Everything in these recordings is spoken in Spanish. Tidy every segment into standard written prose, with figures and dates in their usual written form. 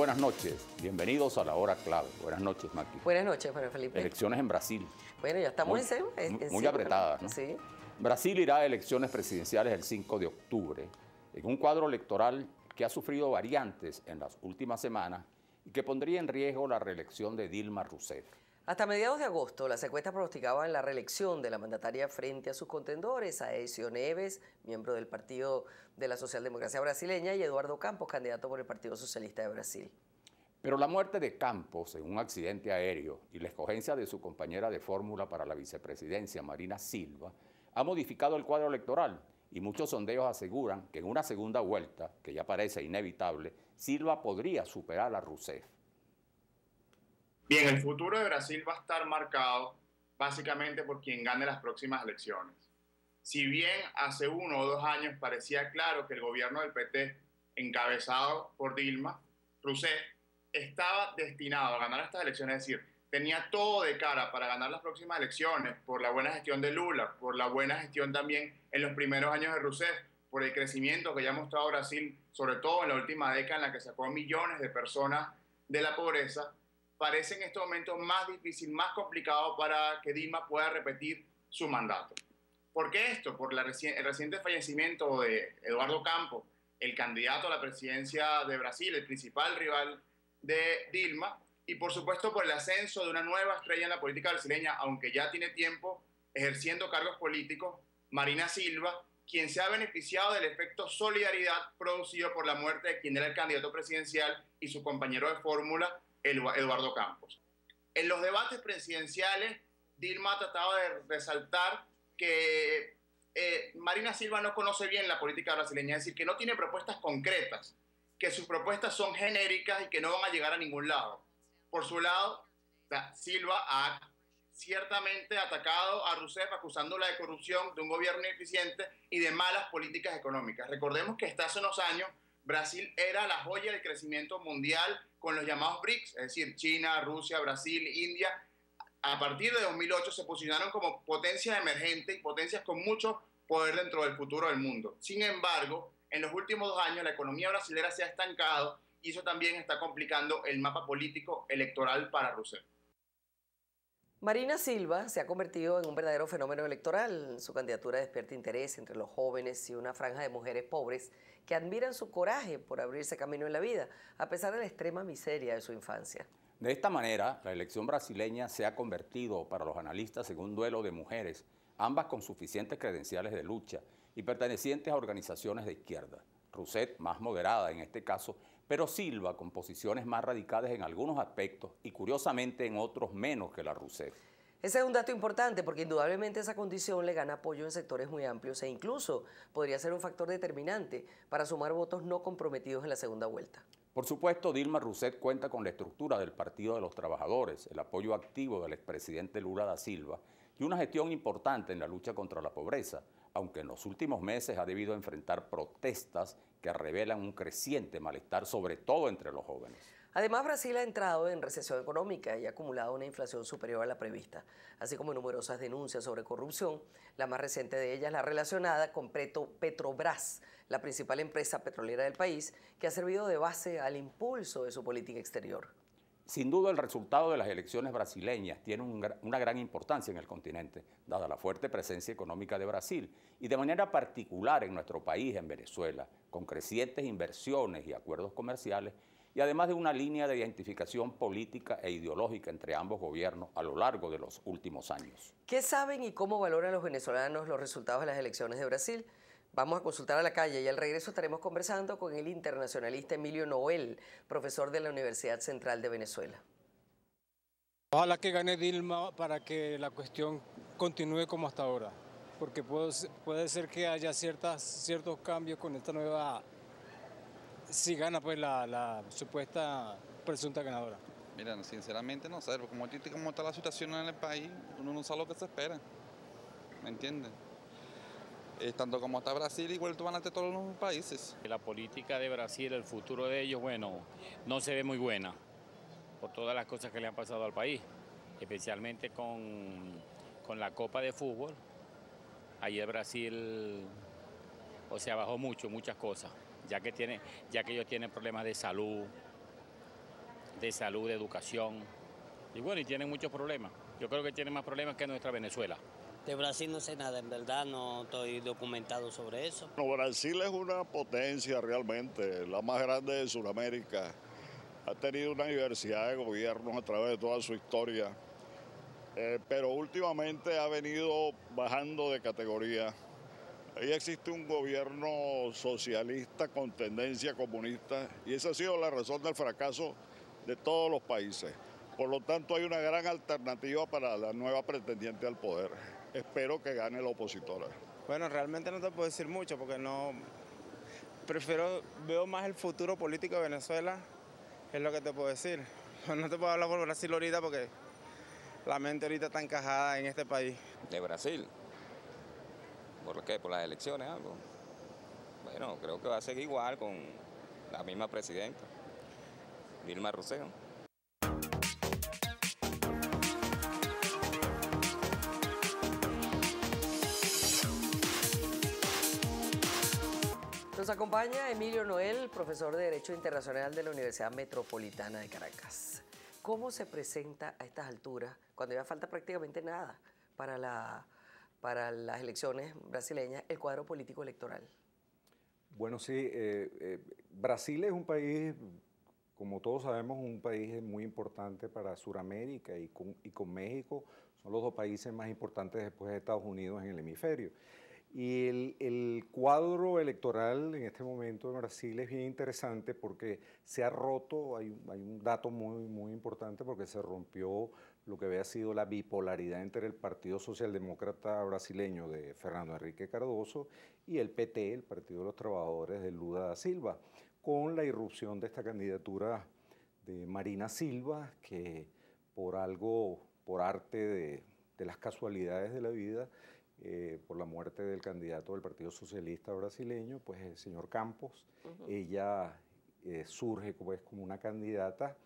buenas noches. Bienvenidos a la hora clave. Buenas noches, Maki. Buenas noches, Juan Felipe. Elecciones en Brasil. Bueno, ya estamos muy apretadas, ¿no? Sí. Brasil irá a elecciones presidenciales el 5 de octubre, en un cuadro electoral que ha sufrido variantes en las últimas semanas y que pondría en riesgo la reelección de Dilma Rousseff. Hasta mediados de agosto, las encuestas pronosticaban la reelección de la mandataria frente a sus contendores, Aécio Neves, miembro del Partido de la Socialdemocracia Brasileña, y Eduardo Campos, candidato por el Partido Socialista de Brasil. Pero la muerte de Campos en un accidente aéreo y la escogencia de su compañera de fórmula para la vicepresidencia, Marina Silva, ha modificado el cuadro electoral y muchos sondeos aseguran que en una segunda vuelta, que ya parece inevitable, Silva podría superar a Rousseff. Bien, el futuro de Brasil va a estar marcado básicamente por quien gane las próximas elecciones. Si bien hace 1 o 2 años parecía claro que el gobierno del PT, encabezado por Dilma Rousseff, estaba destinado a ganar estas elecciones, es decir, tenía todo de cara para ganar las próximas elecciones por la buena gestión de Lula, por la buena gestión también en los primeros años de Rousseff, por el crecimiento que ya ha mostrado Brasil, sobre todo en la última década en la que sacó a millones de personas de la pobreza. Parece en este momento más difícil, más complicado para que Dilma pueda repetir su mandato. ¿Por qué esto? Por el reciente fallecimiento de Eduardo Campos, el candidato a la presidencia de Brasil, el principal rival de Dilma, y por supuesto por el ascenso de una nueva estrella en la política brasileña, aunque ya tiene tiempo ejerciendo cargos políticos, Marina Silva, quien se ha beneficiado del efecto solidaridad producido por la muerte de quien era el candidato presidencial y su compañero de fórmula, Eduardo Campos. En los debates presidenciales, Dilma ha tratado de resaltar que Marina Silva no conoce bien la política brasileña, es decir, que no tiene propuestas concretas, que sus propuestas son genéricas y que no van a llegar a ningún lado. Por su lado, Silva ha ciertamente atacado a Rousseff acusándola de corrupción, de un gobierno ineficiente y de malas políticas económicas. Recordemos que hasta hace unos años Brasil era la joya del crecimiento mundial con los llamados BRICS, es decir, China, Rusia, Brasil, India. A partir de 2008 se posicionaron como potencias emergentes y potencias con mucho poder dentro del futuro del mundo. Sin embargo, en los últimos 2 años la economía brasileña se ha estancado y eso también está complicando el mapa político electoral para Rousseff. Marina Silva se ha convertido en un verdadero fenómeno electoral. Su candidatura despierta interés entre los jóvenes y una franja de mujeres pobres que admiran su coraje por abrirse camino en la vida, a pesar de la extrema miseria de su infancia. De esta manera, la elección brasileña se ha convertido para los analistas en un duelo de mujeres, ambas con suficientes credenciales de lucha y pertenecientes a organizaciones de izquierda. Rousseff más moderada en este caso, pero Silva con posiciones más radicales en algunos aspectos y curiosamente en otros menos que la Rousseff. Ese es un dato importante porque indudablemente esa condición le gana apoyo en sectores muy amplios e incluso podría ser un factor determinante para sumar votos no comprometidos en la segunda vuelta. Por supuesto, Dilma Rousseff cuenta con la estructura del Partido de los Trabajadores, el apoyo activo del expresidente Lula da Silva y una gestión importante en la lucha contra la pobreza, aunque en los últimos meses ha debido enfrentar protestas que revelan un creciente malestar, sobre todo entre los jóvenes. Además, Brasil ha entrado en recesión económica y ha acumulado una inflación superior a la prevista, así como numerosas denuncias sobre corrupción, la más reciente de ellas la relacionada con Petrobras, la principal empresa petrolera del país, que ha servido de base al impulso de su política exterior. Sin duda, el resultado de las elecciones brasileñas tiene una gran importancia en el continente, dada la fuerte presencia económica de Brasil y de manera particular en nuestro país, en Venezuela, con crecientes inversiones y acuerdos comerciales y además de una línea de identificación política e ideológica entre ambos gobiernos a lo largo de los últimos años. ¿Qué saben y cómo valoran los venezolanos los resultados de las elecciones de Brasil? Vamos a consultar a la calle y al regreso estaremos conversando con el internacionalista Emilio Noel, profesor de la Universidad Central de Venezuela. Ojalá que gane Dilma para que la cuestión continúe como hasta ahora, porque puede ser que haya ciertos cambios con esta nueva, si gana pues la supuesta presunta ganadora. Mira, sinceramente no sé, como está la situación en el país, uno no sabe lo que se espera, ¿me entiendes? Tanto como está Brasil, igual van ante todos los países. La política de Brasil, el futuro de ellos, bueno, no se ve muy buena por todas las cosas que le han pasado al país, especialmente con la Copa de Fútbol. Ayer Brasil, bajó muchas cosas, ya que ellos tienen problemas de salud, de salud, de educación. Y bueno, y tienen muchos problemas. Yo creo que tienen más problemas que nuestra Venezuela. De Brasil no sé nada, en verdad no estoy documentado sobre eso. Bueno, Brasil es una potencia realmente, la más grande de Sudamérica. Ha tenido una diversidad de gobiernos a través de toda su historia, pero últimamente ha venido bajando de categoría. Ahí existe un gobierno socialista con tendencia comunista y esa ha sido la razón del fracaso de todos los países. Por lo tanto, hay una gran alternativa para la nueva pretendiente al poder. Espero que gane la opositora. Bueno, realmente no te puedo decir mucho porque veo más el futuro político de Venezuela, es lo que te puedo decir. No te puedo hablar por Brasil ahorita porque la mente ahorita está encajada en este país. ¿De Brasil? ¿Por qué? ¿Por las elecciones algo? Bueno, creo que va a seguir igual con la misma presidenta, Dilma Rousseff. Nos acompaña Emilio Noel, profesor de Derecho Internacional de la Universidad Metropolitana de Caracas. ¿Cómo se presenta a estas alturas, cuando ya falta prácticamente nada para las elecciones brasileñas, el cuadro político electoral? Bueno, sí, Brasil es un país, como todos sabemos, un país muy importante para Sudamérica y con México. Son los dos países más importantes después de Estados Unidos en el hemisferio. Y el cuadro electoral en este momento en Brasil es bien interesante porque se ha roto, hay un dato muy importante porque se rompió lo que había sido la bipolaridad entre el Partido Socialdemócrata brasileño de Fernando Henrique Cardoso y el PT, el Partido de los Trabajadores de Lula da Silva, con la irrupción de esta candidatura de Marina Silva, que por arte de las casualidades de la vida, por la muerte del candidato del Partido Socialista brasileño, pues el señor Campos, ella surge pues, como una candidata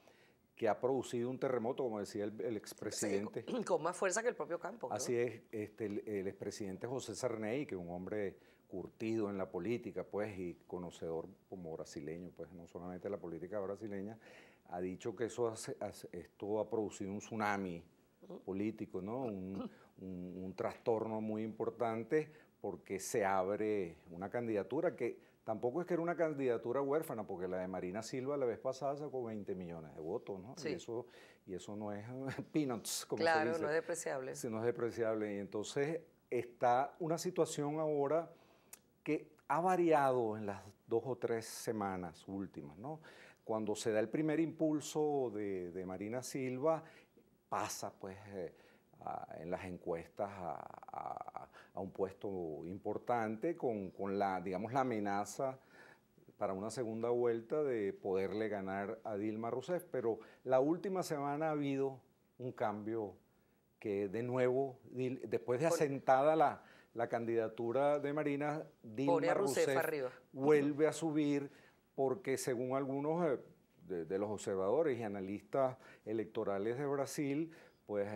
que ha producido un terremoto, como decía el expresidente. Sí, con más fuerza que el propio Campos, ¿no? Así es, el expresidente José Sarney, que es un hombre curtido en la política, pues, y conocedor como brasileño, pues, no solamente de la política brasileña, ha dicho que esto ha producido un tsunami político, ¿no? Un trastorno muy importante porque se abre una candidatura que tampoco es que era una candidatura huérfana, porque la de Marina Silva la vez pasada sacó 20 millones de votos, ¿no? Sí. Y eso no es peanuts, como claro, se dice. no es despreciable. Sí, no es despreciable. Y entonces está una situación ahora que ha variado en las 2 o 3 semanas últimas, ¿no? Cuando se da el primer impulso de Marina Silva, pasa pues en las encuestas a un puesto importante con la, digamos, la amenaza para una segunda vuelta de poderle ganar a Dilma Rousseff, pero la última semana ha habido un cambio que de nuevo, después de asentada la candidatura de Marina, Dilma Rousseff vuelve a subir porque según algunos de los observadores y analistas electorales de Brasil, pues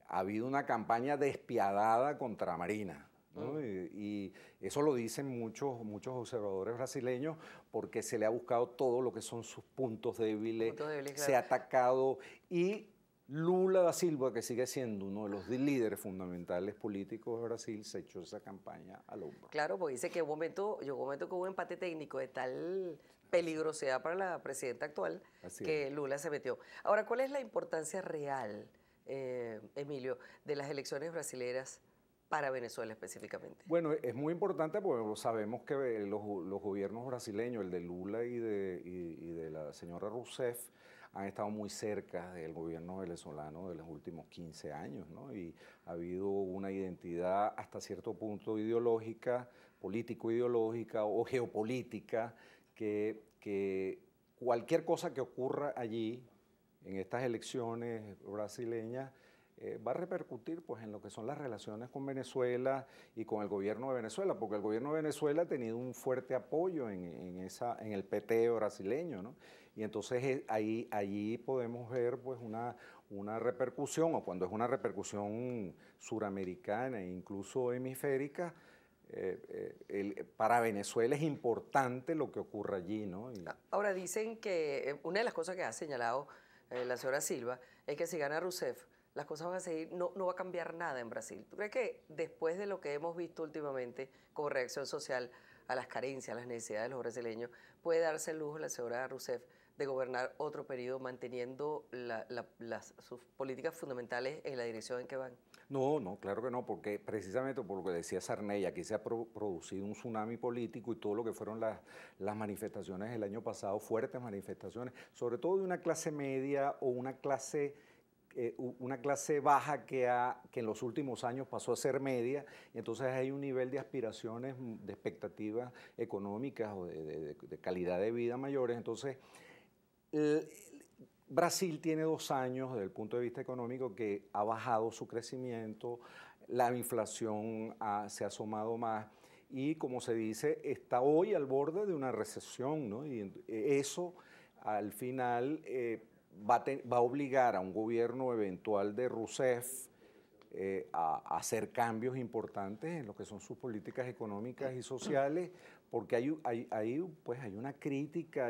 ha habido una campaña despiadada contra Marina, ¿no? Y eso lo dicen muchos observadores brasileños porque se le ha buscado todo lo que son sus puntos débiles, claro. Se ha atacado y Lula da Silva, que sigue siendo uno de los líderes fundamentales políticos de Brasil, se echó esa campaña al hombro. Claro, porque dice que llegó un momento que hubo un empate técnico de tal peligrosidad para la presidenta actual que Lula se metió. Ahora, ¿cuál es la importancia real, Emilio, de las elecciones brasileras para Venezuela específicamente? Bueno, es muy importante porque sabemos que los gobiernos brasileños, el de Lula y de la señora Rousseff, han estado muy cerca del gobierno venezolano de los últimos 15 años, ¿no? Y ha habido una identidad hasta cierto punto ideológica, político-ideológica o geopolítica, que cualquier cosa que ocurra allí, en estas elecciones brasileñas, va a repercutir pues, en lo que son las relaciones con Venezuela y con el gobierno de Venezuela, porque el gobierno de Venezuela ha tenido un fuerte apoyo en el PT brasileño, ¿no? Y entonces allí podemos ver pues, una repercusión, o cuando es una repercusión suramericana e incluso hemisférica, para Venezuela es importante lo que ocurre allí, ¿no? Ahora dicen que una de las cosas que ha señalado la señora Silva es que si gana Rousseff, las cosas van a seguir, no va a cambiar nada en Brasil. ¿Tú crees que después de lo que hemos visto últimamente como reacción social a las carencias, a las necesidades de los brasileños, puede darse el lujo la señora Rousseff de gobernar otro periodo manteniendo sus políticas fundamentales en la dirección en que van? No, claro que no, porque precisamente por lo que decía Sarney, aquí se ha producido un tsunami político y todo lo que fueron las manifestaciones el año pasado, fuertes manifestaciones, sobre todo de una clase media o una clase baja que en los últimos años pasó a ser media, y entonces hay un nivel de aspiraciones, de expectativas económicas o de calidad de vida mayores. Entonces, Brasil tiene 2 años desde el punto de vista económico que ha bajado su crecimiento, la inflación se ha asomado más y, como se dice, está hoy al borde de una recesión, ¿no? Y eso al final va a obligar a un gobierno eventual de Rousseff a hacer cambios importantes en lo que son sus políticas económicas y sociales, porque hay una crítica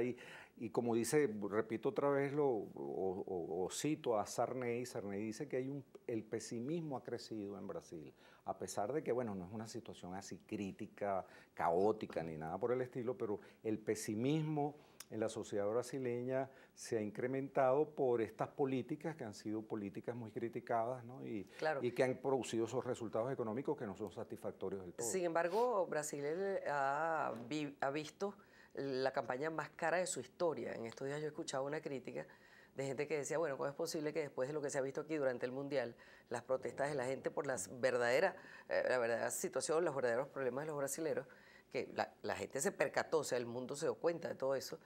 y como dice, repito otra vez o cito a Sarney dice que el pesimismo ha crecido en Brasil, a pesar de que, bueno, no es una situación así crítica, caótica ni nada por el estilo, pero el pesimismo en la sociedad brasileña se ha incrementado por estas políticas que han sido políticas muy criticadas, ¿no? Claro. Y que han producido esos resultados económicos que no son satisfactorios del todo. Sin embargo, Brasil ha visto la campaña más cara de su historia. En estos días yo he escuchado una crítica de gente que decía, bueno, ¿cómo es posible que después de lo que se ha visto aquí durante el Mundial, las protestas de la gente por la verdadera situación, los verdaderos problemas de los brasileños, que la gente se percató, o sea, el mundo se dio cuenta de todo eso,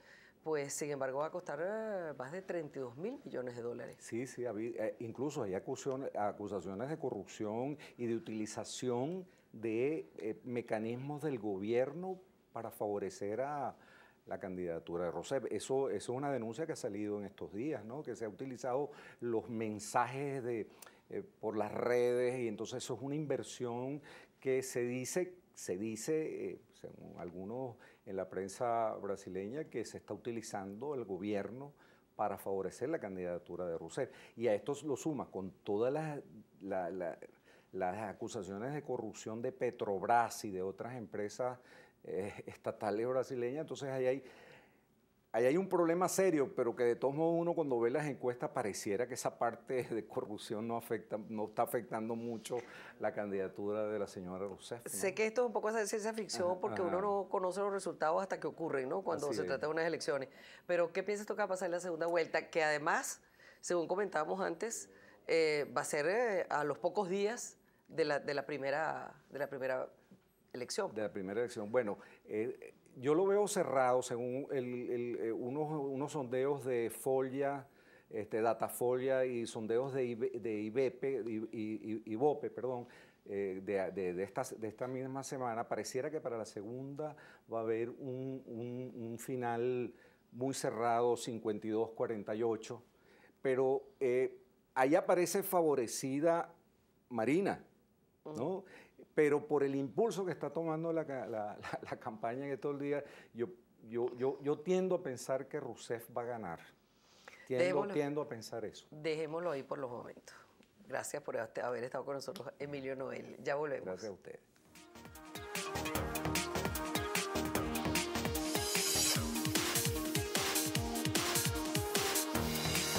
pues sin embargo va a costar más de 32.000 millones de dólares. Sí, incluso hay acusaciones de corrupción y de utilización de mecanismos del gobierno para favorecer a la candidatura de Rousseff. Eso es una denuncia que ha salido en estos días, ¿no? Que se ha utilizado los mensajes por las redes, y entonces eso es una inversión que se dice, según algunos en la prensa brasileña, que se está utilizando el gobierno para favorecer la candidatura de Rousseff. Y a esto lo suma con todas las acusaciones de corrupción de Petrobras y de otras empresas estatales brasileñas. Entonces ahí hay un problema serio, pero que de todos modos uno cuando ve las encuestas pareciera que esa parte de corrupción no está afectando mucho la candidatura de la señora Rousseff, ¿no? Sé que esto es un poco de ciencia ficción porque uno no conoce los resultados hasta que ocurren, ¿no? Cuando se trata de unas elecciones. Pero ¿qué piensas tú que va a pasar en la segunda vuelta? Que además, según comentábamos antes, va a ser a los pocos días de la primera elección. De la primera elección. Bueno, yo lo veo cerrado según unos sondeos de Folia, Datafolia, y sondeos de Ibope, perdón, de esta misma semana. Pareciera que para la segunda va a haber un final muy cerrado, 52-48, pero ahí aparece favorecida Marina, ¿no? Pero por el impulso que está tomando la campaña en estos días, yo tiendo a pensar que Rousseff va a ganar. Tiendo a pensar eso. Dejémoslo ahí por los momentos. Gracias por haber estado con nosotros, Emilio Noel. Ya volvemos. Gracias a ustedes.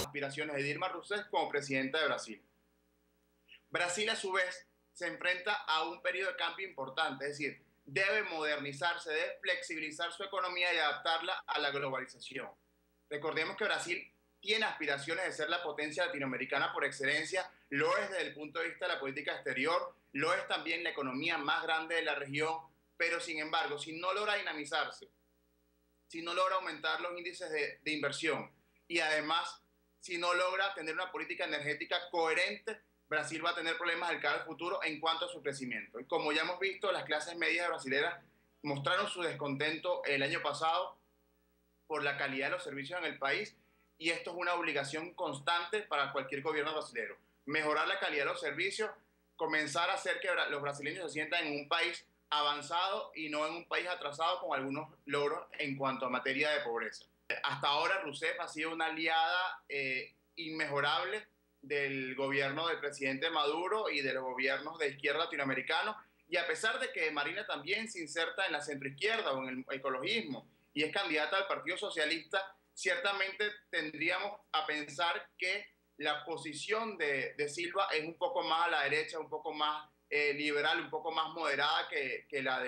Aspiraciones de Dilma Rousseff como presidenta de Brasil. Brasil, a su vez, se enfrenta a un periodo de cambio importante, es decir, debe modernizarse, debe flexibilizar su economía y adaptarla a la globalización. Recordemos que Brasil tiene aspiraciones de ser la potencia latinoamericana por excelencia, lo es desde el punto de vista de la política exterior, lo es también la economía más grande de la región, pero sin embargo, si no logra dinamizarse, si no logra aumentar los índices de inversión y además si no logra tener una política energética coherente, Brasil va a tener problemas de cara al futuro en cuanto a su crecimiento. Y como ya hemos visto, las clases medias brasileñas mostraron su descontento el año pasado por la calidad de los servicios en el país, y esto es una obligación constante para cualquier gobierno brasileño. Mejorar la calidad de los servicios, comenzar a hacer que los brasileños se sientan en un país avanzado y no en un país atrasado con algunos logros en cuanto a materia de pobreza. Hasta ahora Rousseff ha sido una aliada inmejorable del gobierno del presidente Maduro y de los gobiernos de izquierda latinoamericanos, y a pesar de que Marina también se inserta en la centroizquierda o en el ecologismo y es candidata al Partido Socialista, ciertamente tendríamos a pensar que la posición de Silva es un poco más a la derecha, un poco más liberal, un poco más moderada que la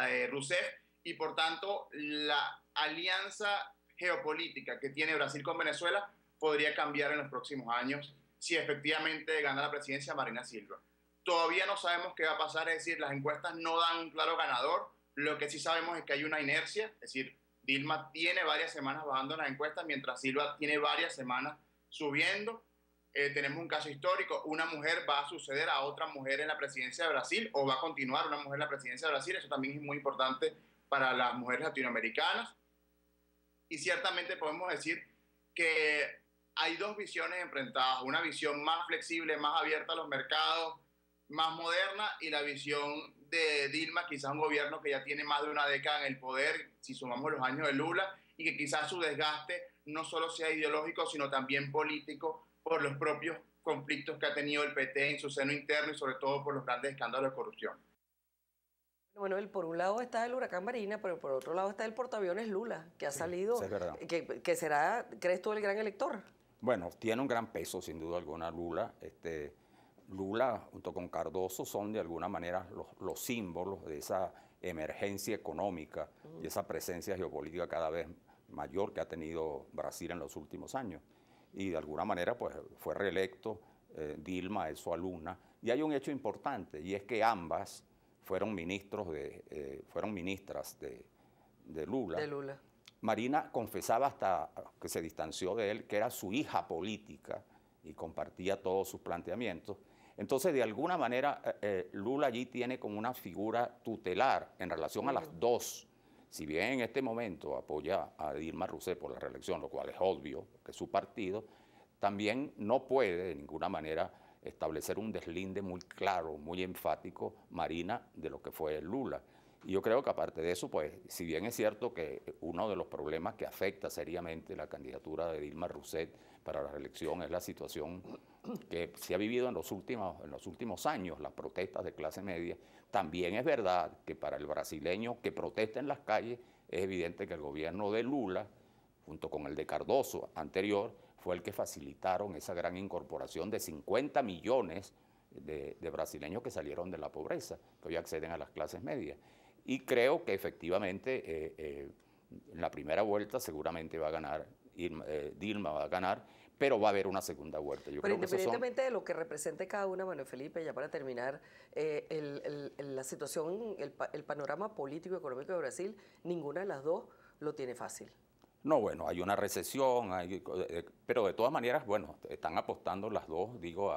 de Rousseff, y por tanto la alianza geopolítica que tiene Brasil con Venezuela podría cambiar en los próximos años si efectivamente gana la presidencia Marina Silva. Todavía no sabemos qué va a pasar, es decir, las encuestas no dan un claro ganador. Lo que sí sabemos es que hay una inercia, es decir, Dilma tiene varias semanas bajando en las encuestas, mientras Silva tiene varias semanas subiendo. Tenemos un caso histórico, una mujer va a suceder a otra mujer en la presidencia de Brasil, o va a continuar una mujer en la presidencia de Brasil. Eso también es muy importante para las mujeres latinoamericanas. Y ciertamente podemos decir que hay dos visiones enfrentadas, una visión más flexible, más abierta a los mercados, más moderna, y la visión de Dilma, quizás un gobierno que ya tiene más de una década en el poder, si sumamos los años de Lula, y que quizás su desgaste no solo sea ideológico, sino también político, por los propios conflictos que ha tenido el PT en su seno interno y sobre todo por los grandes escándalos de corrupción. Bueno, por un lado está el huracán Marina, pero por otro lado está el portaaviones Lula, que ha salido, que será, ¿crees tú, el gran elector? Bueno, tiene un gran peso, sin duda alguna, Lula. Lula, junto con Cardoso, son de alguna manera los símbolos de esa emergencia económica y esa presencia geopolítica cada vez mayor que ha tenido Brasil en los últimos años. Y de alguna manera pues, fue reelecto Dilma, es su alumna. Y hay un hecho importante, y es que ambas fueron ministras de Lula. De Lula. Marina confesaba hasta que se distanció de él que era su hija política y compartía todos sus planteamientos. Entonces, de alguna manera, Lula allí tiene como una figura tutelar en relación a las dos. Si bien en este momento apoya a Dilma Rousseff por la reelección, lo cual es obvio, que es su partido, también no puede de ninguna manera establecer un deslinde muy claro, muy enfático, Marina, de lo que fue Lula. Y yo creo que aparte de eso, pues, si bien es cierto que uno de los problemas que afecta seriamente la candidatura de Dilma Rousseff para la reelección es la situación que se ha vivido en los últimos años, las protestas de clase media, también es verdad que para el brasileño que protesta en las calles es evidente que el gobierno de Lula, junto con el de Cardoso anterior, fue el que facilitaron esa gran incorporación de 50 millones de brasileños que salieron de la pobreza, que hoy acceden a las clases medias. Y creo que efectivamente en la primera vuelta seguramente va a ganar, Dilma va a ganar, pero va a haber una segunda vuelta. Pero independientemente de lo que represente cada una, Manuel Felipe, ya para terminar, la situación, el panorama político y económico de Brasil, ninguna de las dos lo tiene fácil. No, bueno, hay una recesión, pero de todas maneras, bueno, están apostando las dos, digo,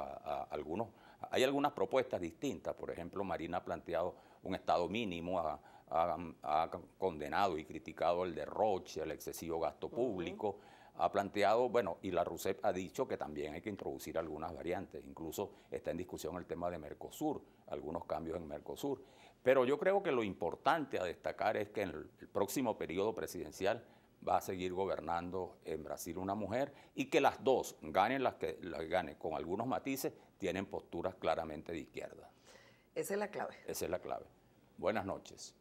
hay algunas propuestas distintas. Por ejemplo, Marina ha planteado un estado mínimo, ha condenado y criticado el derroche, el excesivo gasto público, ha planteado, bueno, y la Rousseff ha dicho que también hay que introducir algunas variantes, incluso está en discusión el tema de Mercosur, algunos cambios en Mercosur. Pero yo creo que lo importante a destacar es que en el próximo periodo presidencial va a seguir gobernando en Brasil una mujer y que las dos, ganen las que las ganen con algunos matices, tienen posturas claramente de izquierda. Esa es la clave. Esa es la clave. Buenas noches.